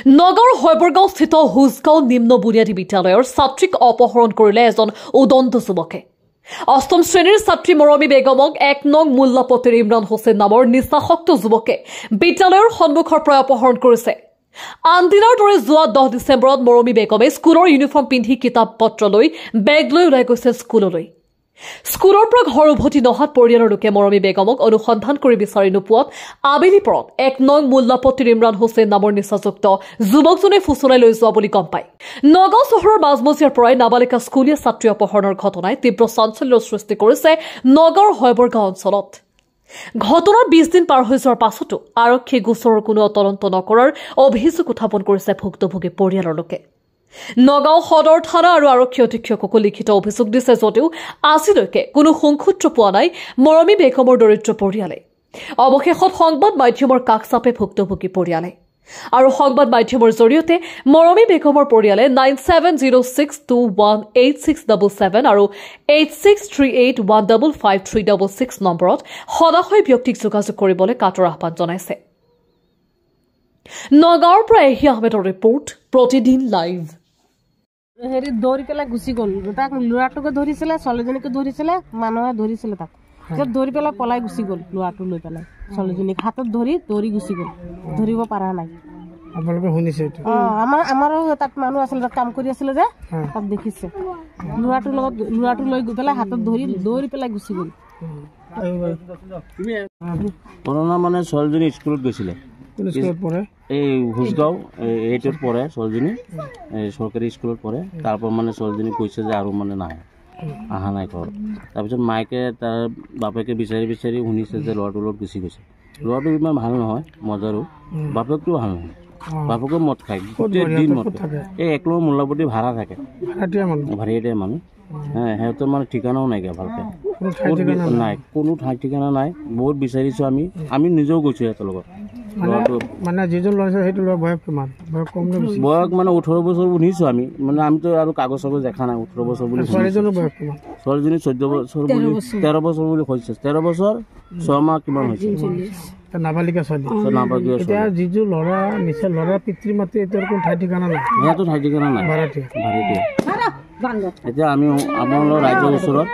নগৰ হৈবৰগাঁও স্থিত হুজগাঁও নিম্ন বুনিয়াদী বিদ্যালয়ৰ ছাত্ৰীক অপহৰণ কৰিলে এজন উদন্ত যুৱকে। অষ্টম শ্ৰেণীৰ ছাত্ৰী মৰমী বেগমক ১ নং মোল্লাপট্টিৰ ইমৰান হুছেইন নামৰ নিচাসক্ত যুৱকে বিদ্যালয়ৰ সন্মুখৰ পৰা অপহৰণ কৰিছে। আন দিনৰ দৰে যোৱা 10 ডিচেম্বৰত মৰমী বেগমে স্কুলৰ ইউনিফৰ্ম পিন্ধি কিতাপ পত্ৰ লৈ বেগ লৈ ওলাই গৈছে স্কুললৈ। স্কুলৰ পৰা ঘৰ উভতি নহাত পৰিয়ালৰ লোকে মৰমী বেগমক অনুসন্ধান কৰি বিচাৰি নোপোৱাত আবেলি পৰত ১ নং মোল্লাপট্টিৰ ইমৰান হুছেইন নামৰ নিচাযুক্ত যুৱকজনে ফুচলাই লৈ যোৱা বুলি গম পায়। নগাঁও চহৰৰ মাজমজিয়াৰ পৰাই নাবালিকা স্কুলীয়া ছাত্ৰী অপহৰণৰ ঘটনাই তীব্ৰ চাঞ্চল্যৰ সৃষ্টি কৰিছে নগাঁৱৰ হৈবৰগাঁও অঞ্চলত। ঘটনাৰ ২০ দিন পাৰ হৈ যোৱাৰ পাছতো আৰক্ষীয়ে গোচৰৰ কোনো তদন্ত নকৰাৰ অভিযোগ উত্থাপন কৰিছে ভুক্তভোগী পৰিয়ালৰ লোকে। নগাঁও সদৰ থানা আৰু আৰক্ষী অধীক্ষককো লিখিত অভিযোগ দিছে যদিও আজিলৈকে কোনো সংসূত্ৰ পোৱা নাই মৰমী বেগমৰ দৰিদ্ৰ পৰিয়ালে। অৱশেষত সংবাদ মাধ্যমৰ কাষ চাপে ভুক্তভোগী পৰিয়ালে আৰু সংবাদ মাধ্যমৰ জৰিয়তে মৰমী বেগমৰ পৰিয়ালে 9706218677 আৰু 8638155366 নম্বৰত সদাশয় ব্যক্তিক যোগাযোগ কৰিবলৈ কাটৰ আহ্বান জনাইছে। নগাঁৱৰ পৰা এহি আহমেদৰ ৰিপৰ্ট, প্ৰতিদিন লাইভ। হেৰি দৌৰি পেলাই গুচি গ'ল। তাক ল'ৰাটোকে ধৰিছিলে, ছোৱালীজনীকে ধৰিছিলে, মানুহে ধৰিছিলে তাক। দৌৰি পেলাই পলাই গুচি গ'ল। ল'ৰাটো লৈ পেলাই ছোৱালীজনীক হাতত দৌৰি গুচি গ'ল। ধৰিব পৰা নাই। আপোনালোকে শুনিছে এইটো? আমাৰো তাত মানুহ আছিল, তাত কাম কৰি আছিলে যে, তাত দেখিছে। ল'ৰাটো লৈ গৈ পেলাই হাতত দৌৰি পেলাই গুচি গ'ল। কৰোণা মানে ছোৱালীজনী স্কুলত গৈছিলে, এই হুজগাঁও 8ত পঢ়ে ছোৱালীজনী, চৰকাৰী স্কুলত পঢ়ে। তাৰপৰা মানে ছোৱালীজনী কৈছে যে আৰু মানে নাহে, অহা নাই ঘৰত। তাৰপিছত মাকে তাৰ বাপেকে বিচাৰি শুনিছে যে ল'ৰাটোৰ লগত গুচি গৈছে। ল'ৰাটো ইমান ভাল নহয়, মজাৰো, বাপেকটো ভাল নহয়। বাপেকে মদ খায়, গোটেই দিন মদ খায়। এই 1 নং মোল্লাপট্টি ভাড়া থাকে, ভাড়াতীয়া মানুহ। সিহঁতৰ মানে ঠিকনাও নাইকিয়া ভালকে, নাই কোনো ঠাই ঠিকনা নাই। বহুত বিচাৰিছো আমি নিজেও গৈছো সিহঁতৰ লগত। মানে যিজন ল'ৰা সেইটো ল'ৰা বয়স কিমান? বয়স মানে 18 বছৰ শুনিছো আমি, মানে আমিতো আৰু কাগজ চাগজ দেখা নাই। 18 বছৰ বুলি। ছোৱালীজনীৰ বয়স কিমান? ছোৱালীজনী 14 বছৰ বুলি, 13 বছৰ বুলি কৈছে। 13 বছৰ 6 মাহ কিমান হৈছে? নাবালিকা ছোৱালী। এতিয়া যিটো ল'ৰা নিচা, ল'ৰাৰ পিতৃ মাতৃ এতিয়াৰ কোনো ঠাই ঠিকনা নাই, সিহঁতো ঠাই ঠিকনা নাই, ভাড়াতীয়া। এতিয়া আমি আপোনালোকৰ ৰাইজৰ ওচৰত